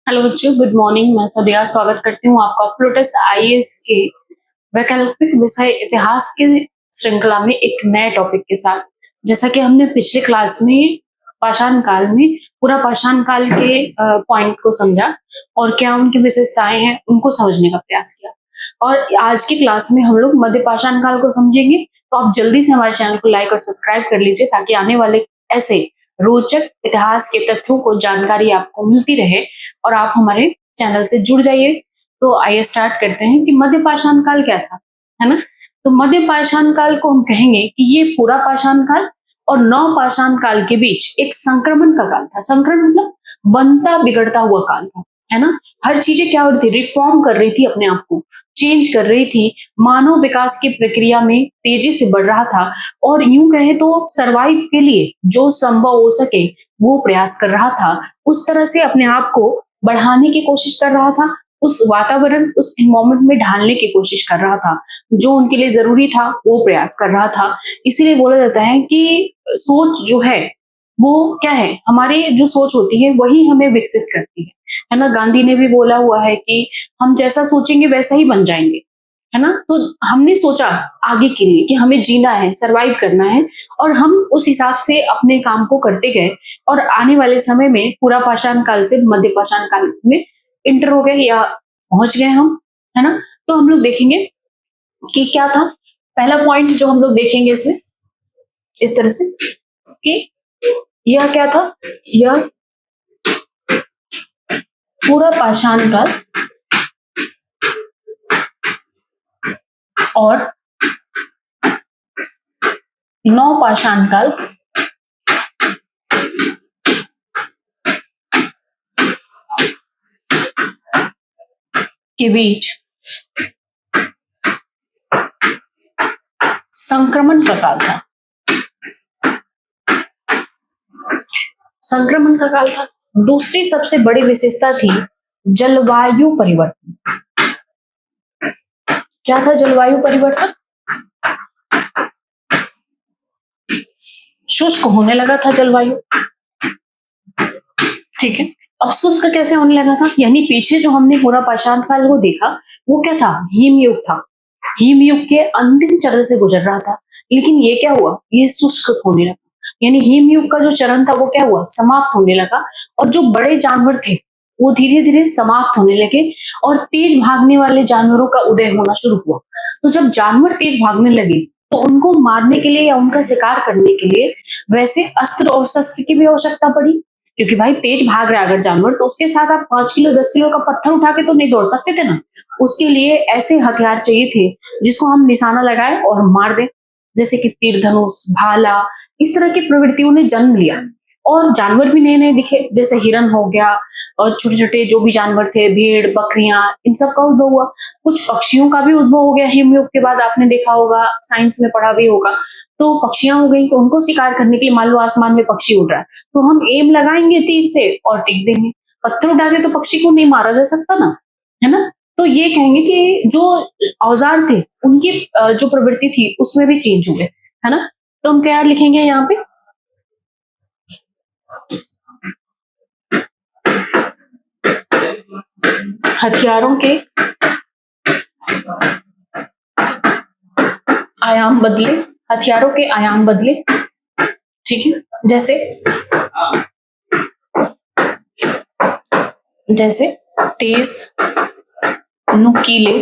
Hello बच्चों, good morning. मैं सदिया स्वागत करती हूँ आपका प्लूटस आईएएस के वैकल्पिक विषय इतिहास के श्रृंखला में एक नए टॉपिक के साथ। जैसा कि हमने पिछले क्लास में पाषाण काल में पूरा पाषाण काल के पॉइंट को समझा और क्या उनकी विशेषताएं हैं उनको समझने का प्रयास किया, और आज की क्लास में हम लोग मध्य पाषाण काल को समझेंगे। तो आप जल्दी से हमारे चैनल को लाइक और सब्सक्राइब कर लीजिए ताकि आने वाले ऐसे रोचक इतिहास के तथ्यों को जानकारी आपको मिलती रहे और आप हमारे चैनल से जुड़ जाइए। तो आइए स्टार्ट करते हैं कि मध्य पाषाण काल क्या था, है ना। तो मध्य पाषाण काल को हम कहेंगे कि ये पूरा पाषाण काल और नव पाषाण काल के बीच एक संक्रमण का काल था। संक्रमण मतलब बनता बिगड़ता हुआ काल था, है ना। हर चीजें क्या हो रही थी, रिफॉर्म कर रही थी, अपने आप को चेंज कर रही थी। मानव विकास की प्रक्रिया में तेजी से बढ़ रहा था और यूं कहे तो सरवाइव के लिए जो संभव हो सके वो प्रयास कर रहा था। उस तरह से अपने आप को बढ़ाने की कोशिश कर रहा था, उस वातावरण उस इन्वायरमेंट में ढालने की कोशिश कर रहा था, जो उनके लिए जरूरी था वो प्रयास कर रहा था। इसीलिए बोला जाता है कि सोच जो है वो क्या है, हमारी जो सोच होती है वही हमें विकसित करती है ना। गांधी ने भी बोला हुआ है कि हम जैसा सोचेंगे वैसा ही बन जाएंगे, है ना। तो हमने सोचा आगे के लिए कि हमें जीना है, सरवाइव करना है, और हम उस हिसाब से अपने काम को करते गए और आने वाले समय में पूरा पाषाण काल से मध्य पाषाण काल में इंटर हो गए या पहुंच गए हम, है ना। तो हम लोग देखेंगे कि क्या था पहला पॉइंट जो हम लोग देखेंगे इसमें इस तरह से कि यह क्या था, यह पूरा पाषाण काल और नव पाषाण काल के बीच संक्रमण का काल था। संक्रमण का काल था। दूसरी सबसे बड़ी विशेषता थी जलवायु परिवर्तन। क्या था जलवायु परिवर्तन? शुष्क होने लगा था जलवायु, ठीक है। अब शुष्क कैसे होने लगा था, यानी पीछे जो हमने पूरा पाषाण काल को देखा वो क्या था, हिमयुग था। हिमयुग के अंतिम चरण से गुजर रहा था, लेकिन ये क्या हुआ, ये शुष्क होने लगा। यानी हिमयुग का जो चरण था वो क्या हुआ, समाप्त होने लगा, और जो बड़े जानवर थे वो धीरे धीरे समाप्त होने लगे और तेज भागने वाले जानवरों का उदय होना शुरू हुआ। तो जब जानवर तेज भागने लगे तो उनको मारने के लिए या उनका शिकार करने के लिए वैसे अस्त्र और शस्त्र की भी आवश्यकता पड़ी, क्योंकि भाई तेज भाग रहा है अगर जानवर तो उसके साथ आप 5 किलो 10 किलो का पत्थर उठा के तो नहीं दौड़ सकते थे ना। उसके लिए ऐसे हथियार चाहिए थे जिसको हम निशाना लगाए और मार दें, जैसे कि तीर धनुष, भाला, इस तरह की प्रवृत्तियों ने जन्म लिया। और जानवर भी नए नए दिखे, जैसे हिरन हो गया और छोटे छोटे जो भी जानवर थे, भेड़, बकरियां, इन सब का उद्भव हुआ। कुछ पक्षियों का भी उद्भव हो गया हिमयुग के बाद, आपने देखा होगा, साइंस में पढ़ा भी होगा। तो पक्षियां हो गई, तो उनको शिकार करने के लिए मान लो आसमान में पक्षी उड़ रहा है तो हम एम लगाएंगे तीर से और टिक देंगे। पत्थर उठा के तो पक्षी को नहीं मारा जा सकता ना, है ना। तो ये कहेंगे कि जो औजार थे उनकी जो प्रवृत्ति थी उसमें भी चेंज हुए, है ना। तो हम क्या लिखेंगे यहाँ पे, हथियारों के आयाम बदले, हथियारों के आयाम बदले, ठीक है। जैसे जैसे तेज, नुकीले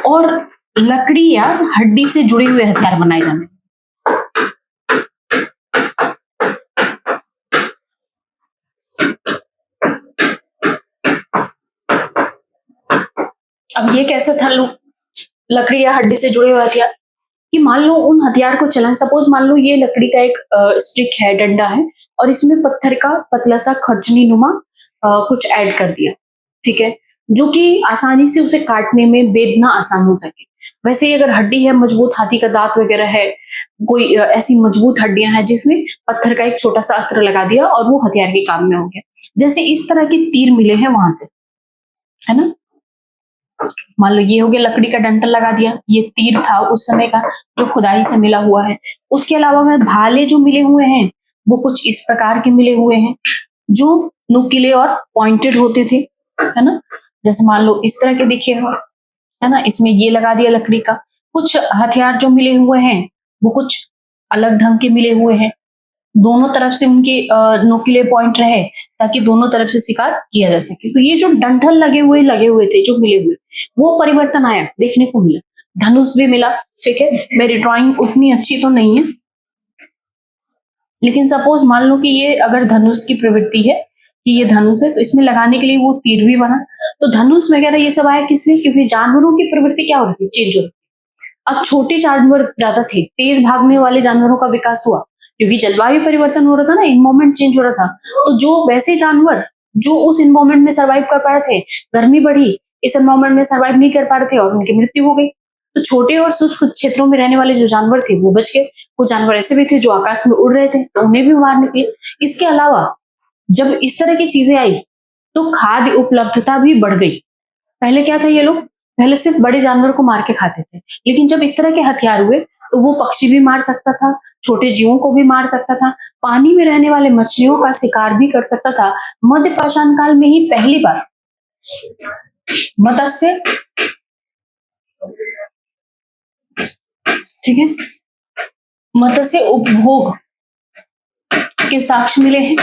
और लकड़ी या हड्डी से जुड़े हुए हथियार बनाए जाते। अब ये कैसे था लकड़ी या हड्डी से जुड़े हुए हथियार, कि मान लो उन हथियार को चलाएं। सपोज मान लो ये लकड़ी का एक स्टिक है, डंडा है, और इसमें पत्थर का पतला सा खर्चनी नुमा कुछ ऐड कर दिया, ठीक है, जो कि आसानी से उसे काटने में बेदना आसान हो सके। वैसे ही अगर हड्डी है, मजबूत हाथी का दांत वगैरह है, कोई ऐसी मजबूत हड्डियां हैं जिसमें पत्थर का एक छोटा सा अस्त्र लगा दिया और वो हथियार के काम में हो गया। जैसे इस तरह के तीर मिले हैं वहां से, है ना। मान लो ये हो गया, लकड़ी का डंठल लगा दिया, ये तीर था उस समय का जो खुदाई से मिला हुआ है। उसके अलावा अगर भाले जो मिले हुए हैं वो कुछ इस प्रकार के मिले हुए हैं, जो नुकीले और पॉइंटेड होते थे, है ना। जैसे मान लो इस तरह के दिखे हो, है ना, इसमें ये लगा दिया लकड़ी का। कुछ हथियार जो मिले हुए हैं वो कुछ अलग ढंग के मिले हुए हैं, दोनों तरफ से उनके नुकीले पॉइंट रहे ताकि दोनों तरफ से शिकार किया जा सके। तो ये जो डंठल लगे हुए थे, जो मिले हुए, वो परिवर्तन आया, देखने को मिला। धनुष भी मिला, ठीक है। मेरी ड्राइंग उतनी अच्छी तो नहीं है, लेकिन सपोज मान लो कि ये अगर धनुष की प्रवृत्ति है कि ये धनुष है, तो इसमें लगाने के लिए वो तीर भी बना। तो धनुष वगैरह ये सब आया किस लिए? क्योंकि जानवरों की प्रवृत्ति क्या हो रही थी, चेंज हो रही थी। अब छोटे जानवर ज्यादा थे, तेज भागने वाले जानवरों का विकास हुआ क्योंकि जलवायु परिवर्तन हो रहा था ना, इन्वायरमेंट चेंज हो रहा था। तो जो वैसे जानवर जो उस इन्वायरमेंट में सर्वाइव कर पा रहे थे, गर्मी बढ़ी, इस इन्वायरमेंट में सर्वाइव नहीं कर पा रहे थे और उनकी मृत्यु हो गई। तो छोटे और शुष्क क्षेत्रों में रहने वाले जो जानवर थे वो बच गए। कुछ जानवर ऐसे भी थे जो आकाश में उड़ रहे थे, तो उन्हें भी मार निकले। इसके अलावा जब इस तरह की चीजें आई तो खाद्य उपलब्धता भी बढ़ गई। पहले क्या था, ये लोग पहले सिर्फ बड़े जानवर को मार के खाते थे, लेकिन जब इस तरह के हथियार हुए तो वो पक्षी भी मार सकता था, छोटे जीवों को भी मार सकता था, पानी में रहने वाले मछलियों का शिकार भी कर सकता था। मध्य पाषाण काल में ही पहली बार मत्स्य, ठीक है, मत्स्य उपभोग के साक्ष्य मिले हैं,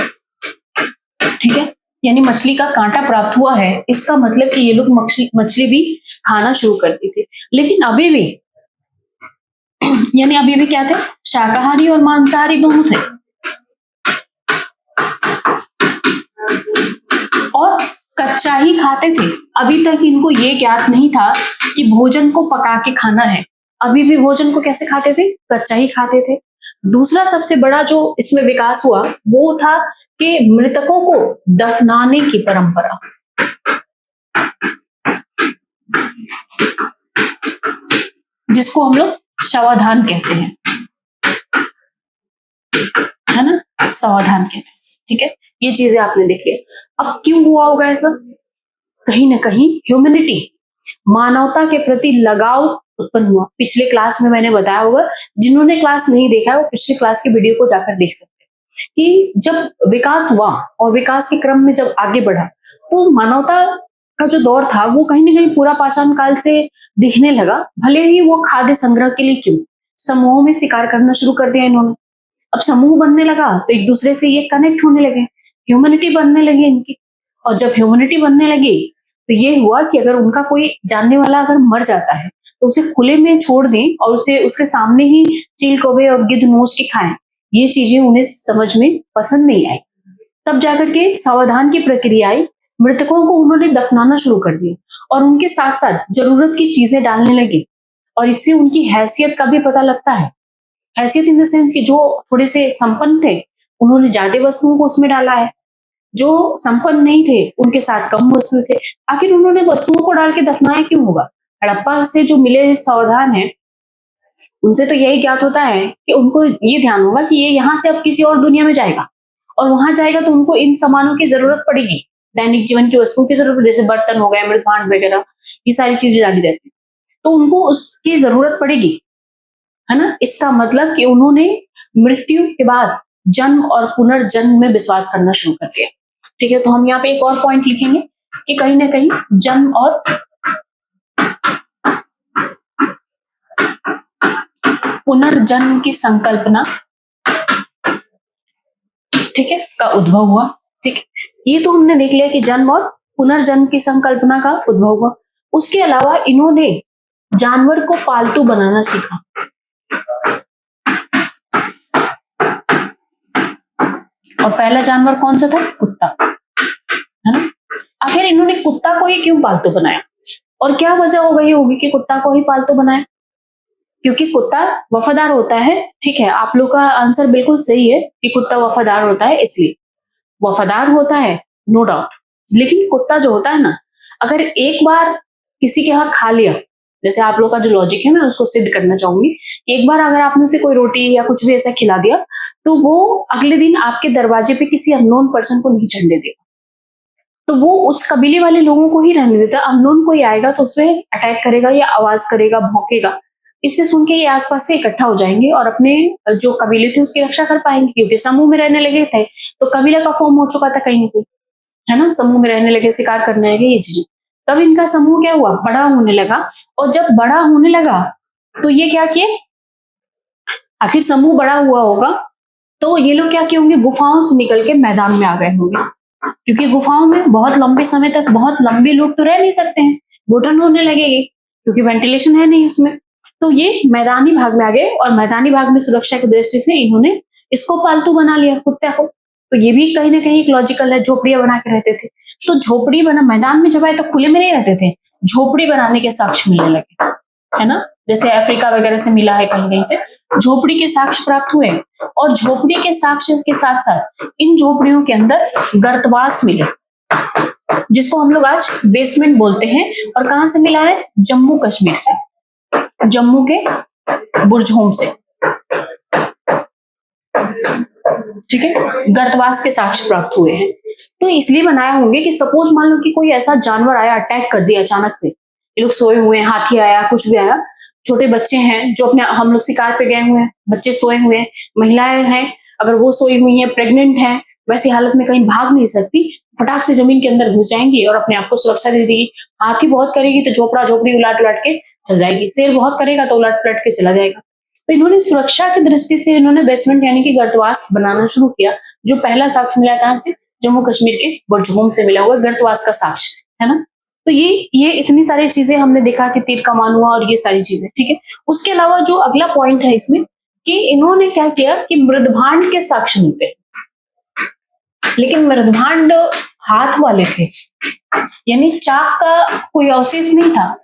ठीक है। यानी मछली का कांटा प्राप्त हुआ है, इसका मतलब कि ये लोग मछली भी खाना शुरू करते थे। लेकिन अभी भी यानी अभी भी क्या थे, शाकाहारी और मांसाहारी दोनों थे। और कच्चा ही खाते थे। अभी तक इनको ये ज्ञात नहीं था कि भोजन को पका के खाना है। अभी भी भोजन को कैसे खाते थे, कच्चा ही खाते थे। दूसरा सबसे बड़ा जो इसमें विकास हुआ वो था कि मृतकों को दफनाने की परंपरा। जिसको हम लोग शवाधान कहते हैं, है ना, शवाधान कहते हैं, ठीक है। ये चीजें आपने देख लिया। अब क्यों हुआ होगा ऐसा? कहीं ना कहीं ह्यूमैनिटी, मानवता के प्रति लगाव उत्पन्न हुआ। पिछले क्लास में मैंने बताया होगा, जिन्होंने क्लास नहीं देखा है वो पिछले क्लास की वीडियो को जाकर देख सकते हैं कि जब विकास हुआ और विकास के क्रम में जब आगे बढ़ा तो मानवता का जो दौर था वो कहीं ना कहीं पूरा पाषाण काल से दिखने लगा। भले ही वो खाद्य संग्रह के लिए क्यों, समूहों में शिकार करना शुरू कर दिया इन्होंने। अब समूह बनने लगा तो एक दूसरे से ये कनेक्ट होने लगे, ह्यूमैनिटी बनने लगी इनकी। और जब ह्यूमैनिटी बनने लगी तो ये हुआ कि अगर उनका कोई जानने वाला अगर मर जाता है तो उसे खुले में छोड़ दें और उसे उसके सामने ही चील कौवे और गिद्ध नोच के खाएं। ये चीजें उन्हें समझ में पसंद नहीं आई। तब जाकर के सावधान की प्रक्रिया आई, मृतकों को उन्होंने दफनाना शुरू कर दिया और उनके साथ साथ जरूरत की चीजें डालने लगे। और इससे उनकी हैसियत का भी पता लगता है। हैसियत इन द सेंस कि जो थोड़े से संपन्न थे उन्होंने ज्यादा वस्तुओं को उसमें डाला है, जो संपन्न नहीं थे उनके साथ कम वस्तु थे। आखिर उन्होंने वस्तुओं को डाल के दफनाया क्यों होगा? हड़प्पा से जो मिले सावधान है उनसे तो यही ज्ञात होता है कि उनको ये ध्यान होगा कि ये यहाँ से अब किसी और दुनिया में जाएगा और वहां जाएगा तो उनको इन सामानों की जरूरत पड़ेगी, दैनिक जीवन की वस्तुओं की जरूरत, जैसे बर्तन हो गए, मृत भांड वगैरह, ये सारी चीजें डाली जाती है तो उनको उसकी जरूरत पड़ेगी, है ना। इसका मतलब कि उन्होंने मृत्यु के बाद जन्म और पुनर्जन्म में विश्वास करना शुरू कर दिया, ठीक है। तो हम यहाँ पे एक और पॉइंट लिखेंगे कि कहीं ना कहीं जन्म और पुनर्जन्म की संकल्पना, ठीक है, का उद्भव हुआ, ठीक है। ये तो हमने देख लिया कि जन्म और पुनर्जन्म की संकल्पना का उद्भव हुआ। उसके अलावा इन्होंने जानवर को पालतू बनाना सीखा। और पहला जानवर कौन सा था? कुत्ता, है ना। आखिर इन्होंने कुत्ता को ही क्यों पालतू बनाया और क्या वजह हो गई होगी कि कुत्ता को ही पालतू बनाया? क्योंकि कुत्ता वफादार होता है, ठीक है। आप लोग का आंसर बिल्कुल सही है कि कुत्ता वफादार होता है, इसलिए वफादार होता है, नो डाउट। लेकिन कुत्ता जो होता है ना, अगर एक बार किसी के यहाँ खा लिया, जैसे आप लोग का जो लॉजिक है मैं उसको सिद्ध करना चाहूंगी, एक बार अगर आपने उसे कोई रोटी या कुछ भी ऐसा खिला दिया तो वो अगले दिन आपके दरवाजे पे किसी अननोन पर्सन को नहीं चढ़ने देगा। तो वो उस कबीले वाले लोगों को ही रहने देता। अननोन कोई आएगा तो उसमें अटैक करेगा या आवाज करेगा, भौंकेगा। इससे सुन के ये आसपास से इकट्ठा हो जाएंगे और अपने जो कबीले थे उसकी रक्षा कर पाएंगे, क्योंकि समूह में रहने लगे थे तो कबीला का फॉर्म हो चुका था कहीं ना कहीं, है ना। समूह में रहने लगे, शिकार करने लगे, ये चीजें। तब इनका समूह क्या हुआ, बड़ा होने लगा। और जब बड़ा होने लगा तो ये क्या किए, आखिर समूह बड़ा हुआ होगा तो ये लोग क्या किए होंगे, गुफाओं से निकल के मैदान में आ गए होंगे, क्योंकि गुफाओं में बहुत लंबे समय तक बहुत लंबे लोग तो रह नहीं सकते हैं, घुटन होने लगेगी, क्योंकि वेंटिलेशन है नहीं उसमें। तो ये मैदानी भाग में आ गए और मैदानी भाग में सुरक्षा की दृष्टि से इन्होंने इसको पालतू बना लिया, कुत्ते को। तो ये भी कहीं ना कहीं एक लॉजिकल है, झोपड़ियां बना के रहते थे। तो झोपड़ी बना, मैदान में जब आए तो खुले में नहीं रहते थे, झोपड़ी बनाने के साक्ष्य मिलने लगे, है ना। जैसे अफ्रीका वगैरह से मिला है, कहीं कहीं से झोपड़ी के साक्ष्य प्राप्त हुए। और झोपड़ी के साक्ष्य के साथ साथ इन झोपड़ियों के अंदर गर्तवास मिले, जिसको हम लोग आज बेसमेंट बोलते हैं। और कहां से मिला है, जम्मू कश्मीर से, जम्मू के बुर्ज होम से, ठीक है। गर्तवास के साक्ष्य प्राप्त हुए हैं। तो इसलिए बनाया होंगे कि सपोज मान लो कि कोई ऐसा जानवर आया, अटैक कर दिया अचानक से, ये लोग सोए हुए हैं, हाथी आया, कुछ भी आया, छोटे बच्चे हैं जो अपने, हम लोग शिकार पे गए हुए हैं, बच्चे सोए हुए हैं, महिलाएं हैं, अगर वो सोई हुई हैं, प्रेग्नेंट हैं, वैसी हालत में कहीं भाग नहीं सकती, फटाक से जमीन के अंदर घुस जाएंगी और अपने आप को सुरक्षा दे देगी। हाथी बहुत करेगी तो झोपड़ा झोपड़ी उलट उलट के चल जाएगी, शेर बहुत करेगा तो उलट उलट के चला जाएगा। तो इन्होंने सुरक्षा की दृष्टि से इन्होंने बेसमेंट यानी कि गर्तवास बनाना शुरू किया। जो पहला साक्ष्य मिला कहां से, जम्मू कश्मीर के बुर्जहोम से मिला हुआ गर्तवास का साक्ष्य, है ना। तो ये इतनी सारी चीजें हमने देखा कि तीर कमान हुआ और ये सारी चीजें, ठीक है। उसके अलावा जो अगला पॉइंट है इसमें कि इन्होंने क्या किया कि मृदभांड के साक्ष्य मिलते, लेकिन मृदभांड हाथ वाले थे, यानी चाक का कोई अवशेष नहीं था।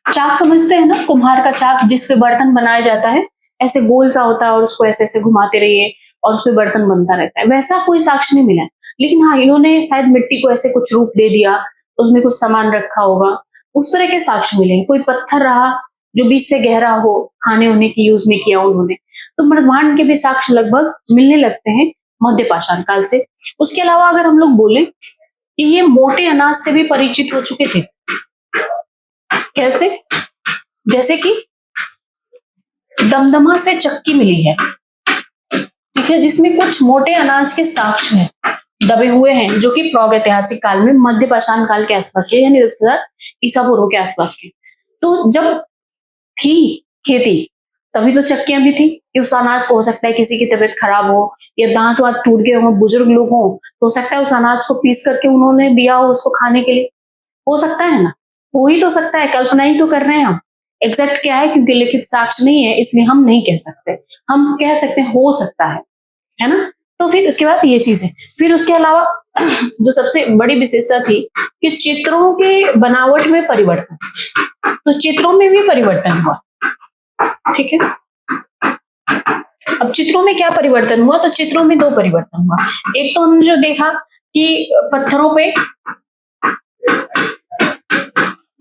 चाक समझते हैं ना, कुम्हार का चाक जिसपे बर्तन बनाया जाता है, ऐसे गोल सा होता है और उसको ऐसे ऐसे घुमाते रहिए और उसपे बर्तन बनता रहता है, वैसा कोई साक्ष्य नहीं मिला। लेकिन हाँ, इन्होंने शायद मिट्टी को ऐसे कुछ रूप दे दिया, उसमें कुछ सामान रखा होगा, उस तरह के साक्ष्य मिले। कोई पत्थर रहा जो बीच से गहरा हो, खाने होने की यूज में किया उन्होंने। तो मृदभांड के भी साक्ष्य लगभग मिलने लगते हैं मध्य पाषाण काल से। उसके अलावा अगर हम लोग बोले कि ये मोटे अनाज से भी परिचित हो चुके थे। कैसे, जैसे कि दमदमा से चक्की मिली है, ठीक है, जिसमें कुछ मोटे अनाज के साक्ष्य हैं, दबे हुए हैं, जो कि प्रागैतिहासिक काल में मध्य पाषाण काल के आसपास के, यानी 10,000 ईसा पूर्व के आसपास के। तो जब थी खेती तभी तो चक्कियां भी थी कि उस अनाज को, हो सकता है किसी की तबीयत खराब हो या दांत वात टूट गए हो, बुजुर्ग लोग हो, तो हो सकता है उस अनाज को पीस करके उन्होंने दिया हो उसको खाने के लिए, हो सकता है ना। हो ही तो सकता है, कल्पना ही तो कर रहे हैं हम। एग्जैक्ट क्या है, क्योंकि लिखित साक्ष्य नहीं है इसलिए हम नहीं कह सकते, हम कह सकते हैं हो सकता है ना। तो फिर उसके बाद ये चीज है। फिर उसके अलावा जो सबसे बड़ी विशेषता थी कि चित्रों के बनावट में परिवर्तन, तो चित्रों में भी परिवर्तन हुआ, ठीक है। अब चित्रों में क्या परिवर्तन हुआ, तो चित्रों में दो परिवर्तन हुआ। एक तो हमने जो देखा कि पत्थरों पे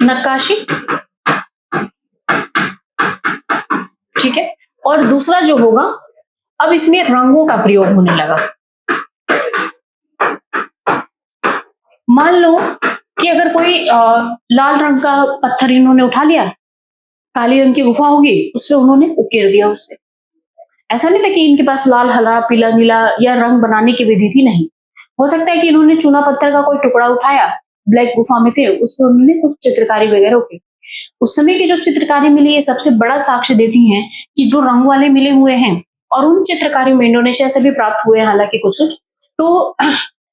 नक्काशी, ठीक है, और दूसरा जो होगा, अब इसमें रंगों का प्रयोग होने लगा। मान लो कि अगर कोई लाल रंग का पत्थर इन्होंने उठा लिया, काली रंग की गुफा होगी, उस पर उन्होंने उकेर दिया उससे। ऐसा नहीं था कि इनके पास लाल, हरा, पीला, नीला या रंग बनाने की विधि थी, नहीं। हो सकता है कि इन्होंने चूना पत्थर का कोई टुकड़ा उठाया, ब्लैक गुफा में थे, उस पर उन्होंने कुछ चित्रकारी वगैरह की। उस समय की जो चित्रकारी मिली है सबसे बड़ा साक्ष्य देती है कि जो रंग वाले मिले हुए हैं, और उन चित्रकारी में इंडोनेशिया से भी प्राप्त हुए हैं हालांकि कुछ कुछ, तो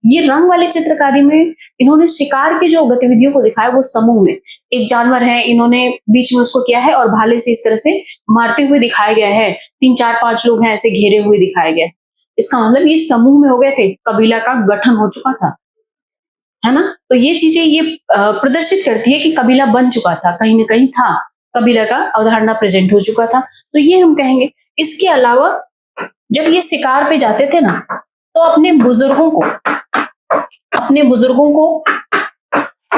ये रंग वाली चित्रकारी में इन्होंने शिकार की जो गतिविधियों को दिखाया वो समूह में, एक जानवर है, इन्होंने बीच में उसको किया है और भाले से इस तरह से मारते हुए दिखाया गया है, 3 4 5 लोग हैं ऐसे घेरे हुए दिखाया गया है। इसका मतलब ये समूह में हो गए थे, कबीला का गठन हो चुका था, है ना। तो ये चीजें ये प्रदर्शित करती है कि कबीला बन चुका था, कहीं ना कहीं था, कबीला का अवधारणा प्रेजेंट हो चुका था, तो ये हम कहेंगे। इसके अलावा जब ये शिकार पे जाते थे ना, तो अपने बुजुर्गों को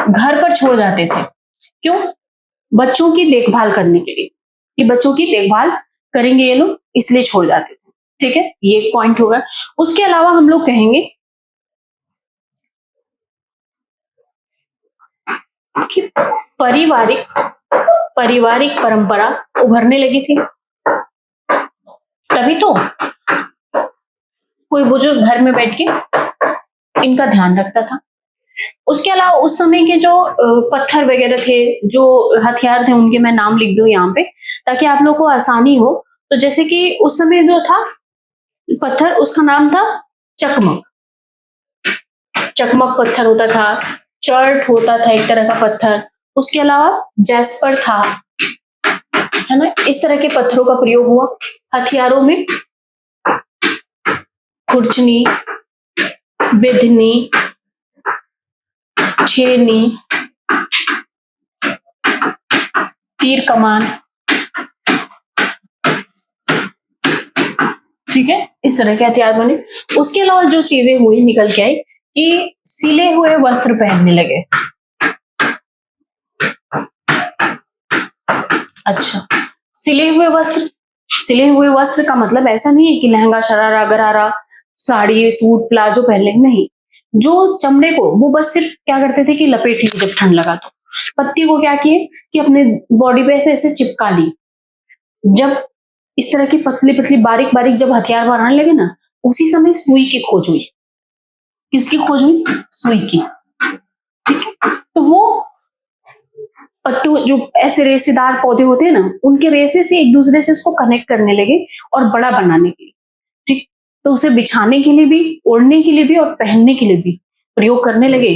घर पर छोड़ जाते थे। क्यों? बच्चों की देखभाल करने के लिए, कि बच्चों की देखभाल करेंगे ये लोग, इसलिए छोड़ जाते थे, ठीक है। ये एक पॉइंट होगा। उसके अलावा हम लोग कहेंगे कि पारिवारिक पारिवारिक परंपरा उभरने लगी थी। तभी तो कोई बुजुर्ग घर में बैठ के इनका ध्यान रखता था। उसके अलावा उस समय के जो पत्थर वगैरह थे, जो हथियार थे, उनके मैं नाम लिख दूं यहाँ पे ताकि आप लोगों को आसानी हो। तो जैसे कि उस समय जो था पत्थर, उसका नाम था चकमक। चकमक पत्थर होता था, चर्ट होता था एक तरह का पत्थर, उसके अलावा जैस्पर था, है ना। इस तरह के पत्थरों का प्रयोग हुआ हथियारों में। खुरचनी, बिधनी, छेनी, तीर कमान, ठीक है, इस तरह के हथियार बने। उसके अलावा जो चीजें हुई निकल के आई कि सिले हुए वस्त्र पहनने लगे। अच्छा, सिले हुए वस्त्र, सिले हुए वस्त्र का मतलब ऐसा नहीं है कि लहंगा, शरारा, गरारा, साड़ी, सूट, प्लाजो पहन ले, नहीं। जो चमड़े को वो बस सिर्फ क्या करते थे कि लपेट ली जब ठंड लगा तो। पत्ती को क्या किए कि अपने बॉडी पे ऐसे ऐसे चिपका ली। जब इस तरह की पतली पतली बारीक बारीक जब हथियार बनाने लगे ना, उसी समय सुई की खोज हुई। किसकी खोज हुई? सुई की, ठीक है। तो वो पत्तों, जो ऐसे रेशेदार पौधे होते हैं ना, उनके रेशे से एक दूसरे से उसको कनेक्ट करने लगे और बड़ा बनाने के लिए, ठीक। तो उसे बिछाने के लिए भी, ओढ़ने के लिए भी और पहनने के लिए भी प्रयोग करने लगे,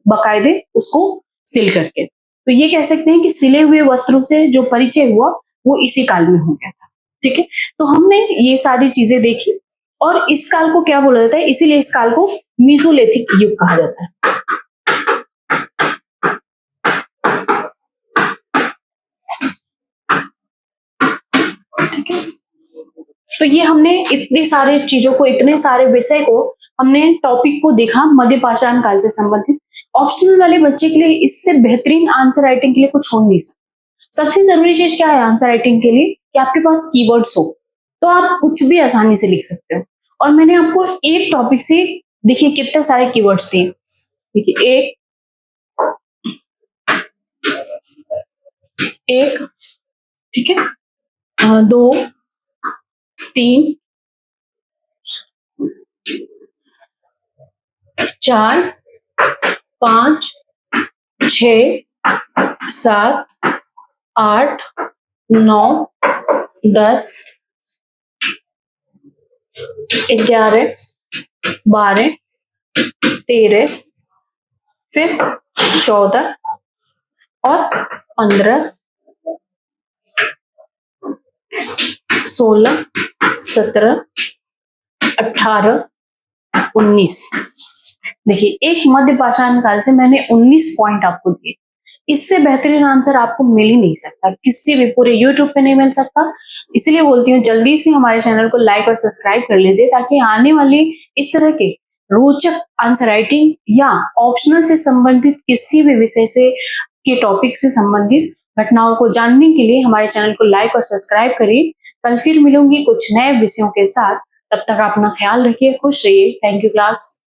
बाकायदे उसको सिल करके। तो ये कह सकते हैं कि सिले हुए वस्त्रों से जो परिचय हुआ वो इसी काल में हो गया था, ठीक है। तो हमने ये सारी चीजें देखी और इस काल को क्या बोला जाता है, इसीलिए इस काल को मीसोलिथिक युग कहा जाता है। ठीक है, तो ये हमने इतने सारे चीजों को, इतने सारे विषय को, हमने टॉपिक को देखा मध्य पाषाण काल से संबंधित। ऑप्शनल वाले बच्चे के लिए इससे बेहतरीन आंसर राइटिंग के लिए कुछ हो नहीं सकता। सबसे जरूरी चीज क्या है आंसर राइटिंग के लिए, कि आपके पास कीवर्ड्स हो, तो आप कुछ भी आसानी से लिख सकते हो। और मैंने आपको एक टॉपिक से, देखिए कितने सारे कीवर्ड्स दिए। देखिए एक, ठीक है, 2, 3, 4, 5, 6, 7, 8, 9, 10, 11, 12, 13, फिर 14 और 15, 16, 17, 18, 19। देखिए एक मध्य पाषाण काल से मैंने 19 पॉइंट आपको दिए। इससे बेहतरीन आंसर आपको मिल ही नहीं सकता, किसी भी पूरे यूट्यूब पे नहीं मिल सकता। इसलिए बोलती हूँ जल्दी से हमारे चैनल को लाइक और सब्सक्राइब कर लीजिए, ताकि आने वाली इस तरह के रोचक आंसर राइटिंग या ऑप्शनल से संबंधित किसी भी विषय से के टॉपिक से संबंधित घटनाओं को जानने के लिए हमारे चैनल को लाइक और सब्सक्राइब करिए। कल फिर मिलूंगी कुछ नए विषयों के साथ, तब तक अपना ख्याल रखिए, खुश रहिए। Thank you class.